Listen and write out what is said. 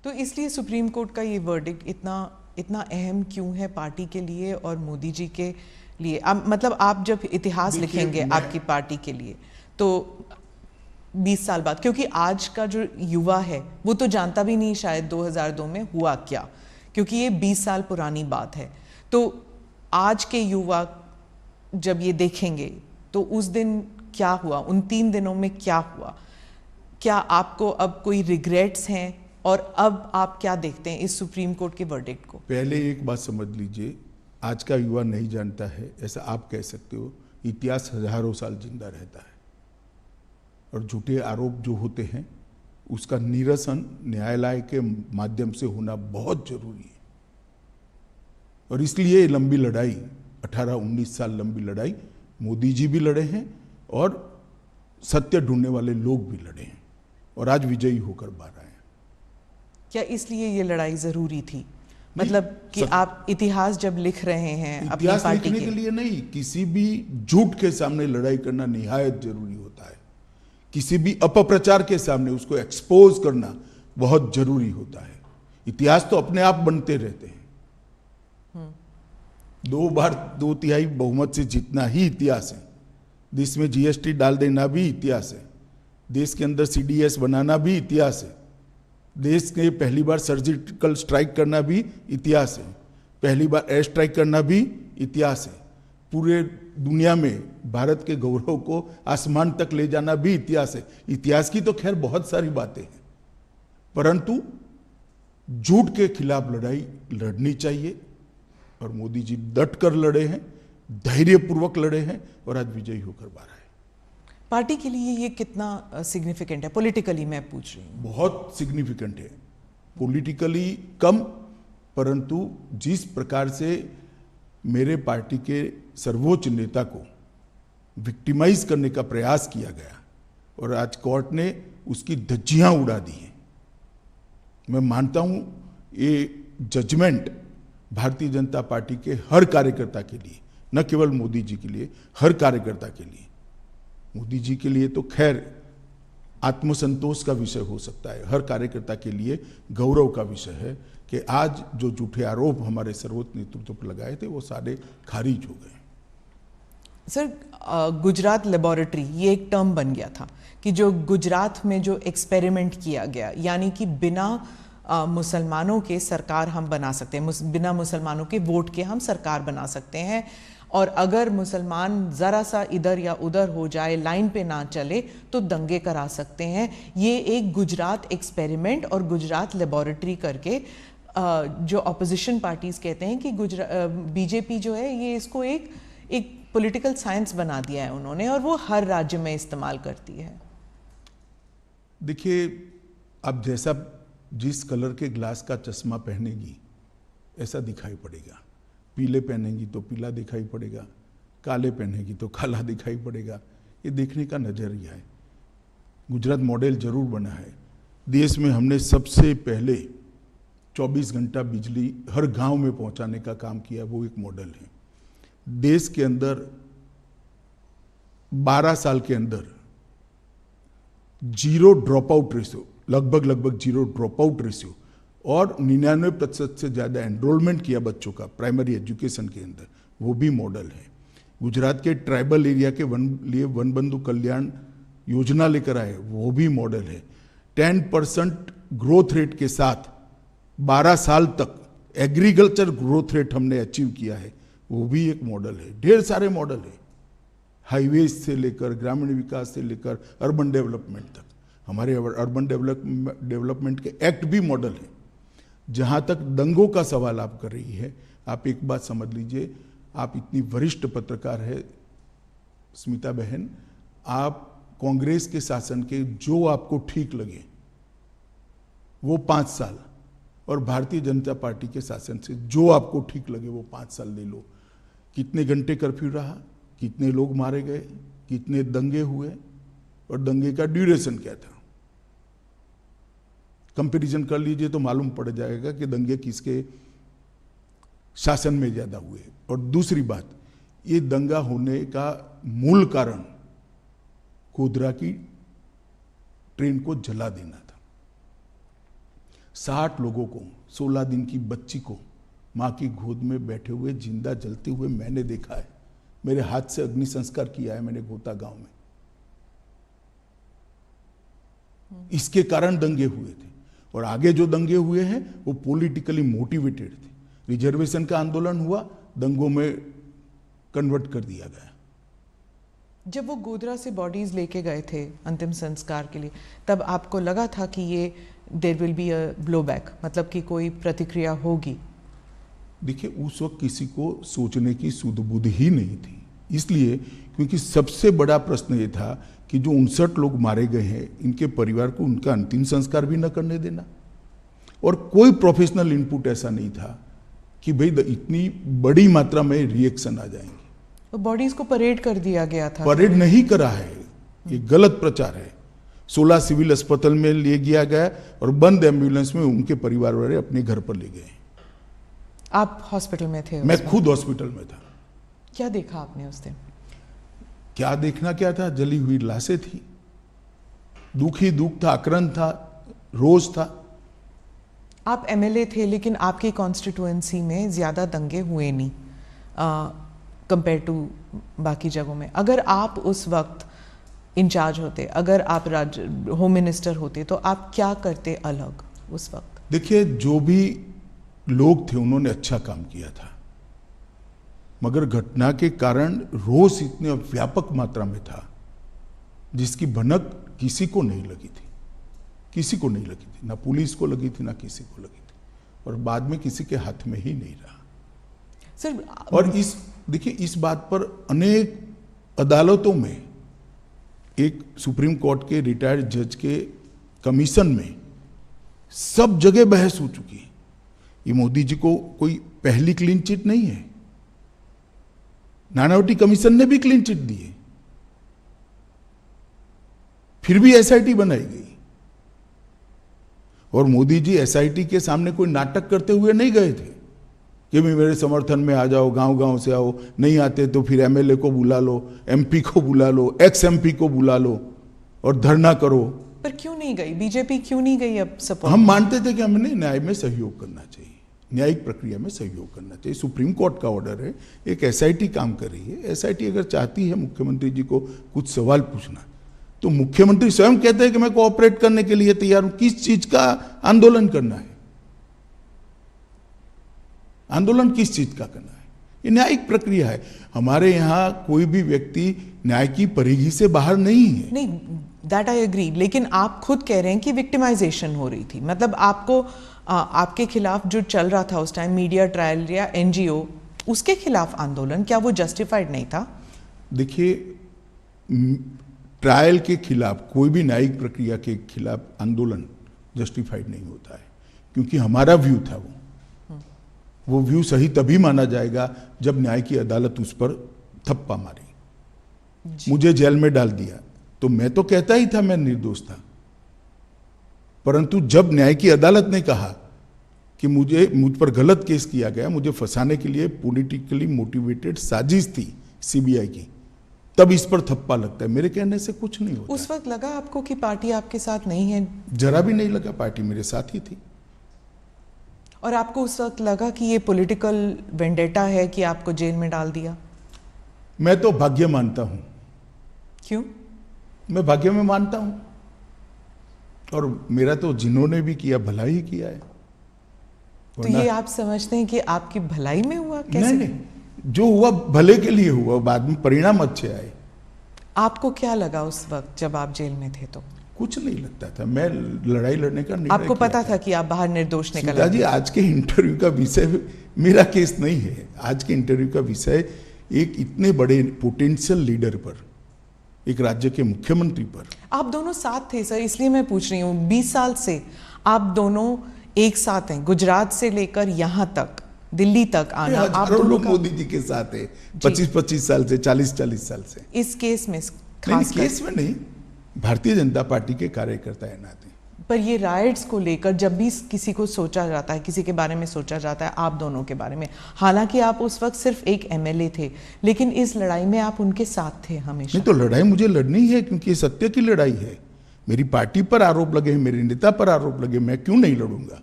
तो इसलिए supreme court का ये वर्डिक्ट इतना इतना अहम क्यों है पार्टी के लिए और मोदी जी के लिए? मतलब आप जब इतिहास लिखेंगे आपकी पार्टी के लिए तो 20 साल बाद, क्योंकि आज का जो युवा है वो तो जानता भी नहीं शायद 2002 में हुआ क्या, क्योंकि ये 20 साल पुरानी बात है। तो आज के युवा जब ये देखेंगे तो उस दिन क्या हुआ, उन 3 दिनों में क्या हुआ, क्या आपको अब कोई रिग्रेट्स हैं और अब आप क्या देखते हैं इस सुप्रीम कोर्ट के वर्डिक्ट को? पहले एक बात समझ लीजिए, आज का युवा नहीं जानता है ऐसा आप कह सकते हो। इतिहास हजारों साल जिंदा रहता है और झूठे आरोप जो होते हैं उसका निरसन न्यायालय के माध्यम से होना बहुत जरूरी है। और इसलिए लंबी लड़ाई 18-19 साल लंबी लड़ाई मोदी जी भी लड़े हैं और सत्य ढूंढने वाले लोग भी लड़े हैं और आज विजयी होकर बाहर आए हैं। क्या इसलिए ये लड़ाई जरूरी थी? मतलब कि आप इतिहास जब लिख रहे हैं अपनी इतिहास पार्टी लिखने के लिए नहीं, किसी भी झूठ के सामने लड़ाई करना निहायत जरूरी होता है। किसी भी अपप्रचार के सामने उसको एक्सपोज करना बहुत जरूरी होता है। इतिहास तो अपने आप बनते रहते हैं। 2 बार 2/3 बहुमत से जीतना ही इतिहास है। देश में जीएसटी डाल देना भी इतिहास है। देश के अंदर सीडीएस बनाना भी इतिहास है। देश के पहली बार सर्जिकल स्ट्राइक करना भी इतिहास है। पहली बार एयर स्ट्राइक करना भी इतिहास है। पूरे दुनिया में भारत के गौरव को आसमान तक ले जाना भी इतिहास है। इतिहास की तो खैर बहुत सारी बातें हैं, परंतु झूठ के खिलाफ लड़ाई लड़नी चाहिए और मोदी जी डट कर लड़े हैं, धैर्यपूर्वक लड़े हैं और आज विजयी होकर बाहर आए। पार्टी के लिए ये कितना सिग्निफिकेंट है पॉलिटिकली, मैं पूछ रही हूँ? बहुत सिग्निफिकेंट है। पॉलिटिकली कम, परंतु जिस प्रकार से मेरे पार्टी के सर्वोच्च नेता को विक्टिमाइज करने का प्रयास किया गया और आज कोर्ट ने उसकी धज्जियां उड़ा दी हैं, मैं मानता हूं ये जजमेंट भारतीय जनता पार्टी के हर कार्यकर्ता के लिए, न केवल मोदी जी के लिए, हर कार्यकर्ता के लिए। मोदी जी के लिए तो खैर आत्मसंतोष का विषय हो सकता है, हर कार्यकर्ता के लिए गौरव का विषय है कि आज जो झूठे आरोप हमारे सर्वोच्च नेतृत्व पर लगाए थे वो सारे खारिज हो गए। सर, गुजरात लेबोरेटरी ये एक टर्म बन गया था कि जो गुजरात में जो एक्सपेरिमेंट किया गया, यानी कि बिना मुसलमानों के सरकार हम बना सकते हैं, बिना मुसलमानों के वोट के हम सरकार बना सकते हैं, और अगर मुसलमान ज़रा सा इधर या उधर हो जाए, लाइन पे ना चले, तो दंगे करा सकते हैं। ये एक गुजरात एक्सपेरिमेंट और गुजरात लेबोरेटरी करके जो अपोजिशन पार्टीज कहते हैं कि बीजेपी जो है ये इसको एक पॉलिटिकल साइंस बना दिया है उन्होंने, और वो हर राज्य में इस्तेमाल करती है। देखिए, अब जैसा जिस कलर के ग्लास का चश्मा पहनेगी ऐसा दिखाई पड़ेगा। पीले पहनेगी तो पीला दिखाई पड़ेगा, काले पहनेगी तो काला दिखाई पड़ेगा। ये देखने का नजरिया है। गुजरात मॉडल जरूर बना है। देश में हमने सबसे पहले 24 घंटा बिजली हर गांव में पहुंचाने का काम किया, वो एक मॉडल है। देश के अंदर 12 साल के अंदर 0 ड्रॉप आउट रेशियो, लगभग 0 ड्रॉप आउट रेशियो और 99% से ज़्यादा एनरोलमेंट किया बच्चों का प्राइमरी एजुकेशन के अंदर, वो भी मॉडल है। गुजरात के ट्राइबल एरिया के लिए वन बंधु कल्याण योजना लेकर आए, वो भी मॉडल है। 10% ग्रोथ रेट के साथ 12 साल तक एग्रीकल्चर ग्रोथ रेट हमने अचीव किया है, वो भी एक मॉडल है। ढेर सारे मॉडल है, हाईवेज से लेकर ग्रामीण विकास से लेकर अर्बन डेवलपमेंट तक। हमारे अर्बन डेवलपमेंट के एक्ट भी मॉडल है। जहां तक दंगों का सवाल आप कर रही है, आप एक बात समझ लीजिए, आप इतनी वरिष्ठ पत्रकार है स्मिता बहन, आप कांग्रेस के शासन के जो आपको ठीक लगे वो 5 साल और भारतीय जनता पार्टी के शासन से जो आपको ठीक लगे वो 5 साल ले लो। कितने घंटे कर्फ्यू रहा, कितने लोग मारे गए, कितने दंगे हुए और दंगे का ड्यूरेशन क्या था, कंपैरिजन कर लीजिए तो मालूम पड़ जाएगा कि दंगे किसके शासन में ज्यादा हुए। और दूसरी बात, ये दंगा होने का मूल कारण गोधरा की ट्रेन को जला देना था। 60 लोगों को, 16 दिन की बच्ची को माँ की गोद में बैठे हुए जिंदा जलते हुए मैंने देखा है। मेरे हाथ से अग्नि संस्कार किया है मैंने गोता गांव में। इसके कारण दंगे हुए थे, और आगे जो दंगे हुए हैं वो पॉलिटिकली मोटिवेटेड थे। रिजर्वेशन का आंदोलन हुआ, दंगों में कन्वर्ट कर दिया गया। जब वो गोधरा से बॉडीज लेके गए थे अंतिम संस्कार के लिए, तब आपको लगा था कि ये there will be a blow back, मतलब कि कोई प्रतिक्रिया होगी? देखिए, उस वक्त किसी को सोचने की सुध बुध ही नहीं थी, इसलिए क्योंकि सबसे बड़ा प्रश्न ये था कि जो 59 लोग मारे गए हैं, इनके परिवार को उनका अंतिम संस्कार भी न करने देना। और कोई प्रोफेशनल इनपुट ऐसा नहीं था कि भाई इतनी बड़ी मात्रा में रिएक्शन आ जाएंगे। तो बॉडीज को परेड कर दिया गया था। परेड नहीं करा है, ये गलत प्रचार है। 16 सिविल अस्पताल में ले गया गया और बंद एम्बुलेंस में उनके परिवार वाले अपने घर पर ले गए। आप हॉस्पिटल में थे? मैं खुद हॉस्पिटल में था। क्या देखा आपने उस दिन? क्या देखना क्या था, जली हुई लाशें थी। दुख ही दुख था, आक्रांत था, रोष था। आप एमएलए थे, लेकिन आपकी कॉन्स्टिट्यूएंसी में ज्यादा दंगे हुए नहीं कंपेयर टू बाकी जगहों में। अगर आप उस वक्त इंचार्ज होते, अगर आप होम मिनिस्टर होते, तो आप क्या करते अलग उस वक्त? देखिए, जो भी लोग थे उन्होंने अच्छा काम किया था, मगर घटना के कारण रोष इतने व्यापक मात्रा में था जिसकी भनक किसी को नहीं लगी थी, किसी को नहीं लगी थी, ना पुलिस को लगी थी ना किसी को लगी थी, और बाद में किसी के हाथ में ही नहीं रहा सर। और देखिए, इस बात पर अनेक अदालतों में, एक सुप्रीम कोर्ट के रिटायर्ड जज के कमीशन में सब जगह बहस हो चुकी है। ये मोदी जी को कोई पहली क्लीन चिट नहीं है, नानावटी कमीशन ने भी क्लीन चिट दी है, फिर भी एसआईटी बनाई गई। और मोदी जी एसआईटी के सामने कोई नाटक करते हुए नहीं गए थे कि भी मेरे समर्थन में आ जाओ, गांव गांव से आओ, नहीं आते तो फिर एमएलए को बुला लो, एमपी को बुला लो, एक्स एमपी को बुला लो और धरना करो। पर क्यों नहीं गई बीजेपी, क्यों नहीं गई? अब सपोर्ट हम मानते थे कि हमने न्याय में सहयोग करना चाहिए, न्यायिक प्रक्रिया में सहयोग करना चाहिए। सुप्रीम कोर्ट का ऑर्डर है, एक एसआईटी काम कर रही है। एसआईटी अगर चाहती है मुख्यमंत्री जी को कुछ सवाल पूछना, तो मुख्यमंत्री स्वयं कहते हैं कि मैं कोऑपरेट करने के लिए तैयार हूं। किस चीज का आंदोलन करना है? आंदोलन किस चीज का करना है? ये न्यायिक प्रक्रिया है। हमारे यहाँ कोई भी व्यक्ति न्याय की परिधि से बाहर नहीं है। नहीं, दैट आई एग्री, लेकिन आप खुद कह रहे हैं कि विक्टिमाइजेशन हो रही थी। मतलब आपको आपके खिलाफ जो चल रहा था उस टाइम, मीडिया ट्रायल या एनजीओ, उसके खिलाफ आंदोलन, क्या वो जस्टिफाइड नहीं था? देखिए, ट्रायल के खिलाफ, कोई भी न्यायिक प्रक्रिया के खिलाफ आंदोलन जस्टिफाइड नहीं होता है, क्योंकि हमारा व्यू था वो व्यू सही तभी माना जाएगा जब न्याय की अदालत उस पर थप्पा मारी, मुझे जेल में डाल दिया। तो मैं तो कहता ही था मैं निर्दोष था, परंतु जब न्याय की अदालत ने कहा कि मुझ पर गलत केस किया गया, मुझे फंसाने के लिए पॉलिटिकली मोटिवेटेड साजिश थी सीबीआई की, तब इस पर थप्पा लगता है। मेरे कहने से कुछ नहीं होता। उस वक्त लगा आपको कि पार्टी आपके साथ नहीं है? जरा भी नहीं लगा, पार्टी मेरे साथ ही थी। और आपको उस वक्त लगा कि ये पॉलिटिकल वेंडेटा है कि आपको जेल में डाल दिया? मैं तो भाग्य मानता हूं। क्यों? मैं भाग्य में मानता हूं, और मेरा तो जिन्होंने भी किया भला ही किया है। तो ये आप समझते हैं कि आपकी भलाई में हुआ? कैसे? नहीं, जो हुआ भले के लिए हुआ, बाद में परिणाम अच्छे आए। आपको क्या लगा उस वक्त जब आप जेल में थे? तो कुछ नहीं लगता था, मैं लड़ाई लड़ने का निर्णय आपको पता था कि आप बाहर निर्दोष निकल आए? जी, आज के इंटरव्यू का विषय मेरा केस नहीं है। आज के इंटरव्यू का विषय एक इतने बड़े पोटेंशियल लीडर पर, एक राज्य के मुख्यमंत्री पर। आप दोनों साथ थे सर, इसलिए मैं पूछ रही हूँ। 20 साल से आप दोनों एक साथ हैं, गुजरात से लेकर यहाँ तक, दिल्ली तक आना। आप दोनों लोग मोदी जी के साथ है 25-25 साल से, 40-40 साल से। इस केस में खास केस में नहीं, भारतीय जनता पार्टी के कार्यकर्ता है नाते। पर ये राइट्स को लेकर जब भी किसी को सोचा जाता है, किसी के बारे में सोचा जाता है, आप दोनों के बारे में, हालांकि आप उस वक्त सिर्फ एक एमएलए थे, लेकिन इस लड़ाई में आप उनके साथ थे हमेशा। नहीं तो लड़ाई मुझे लड़नी है, क्योंकि ये सत्य की लड़ाई है। मेरी पार्टी पर आरोप लगे, मेरे नेता पर आरोप लगे, मैं क्यों नहीं लड़ूंगा?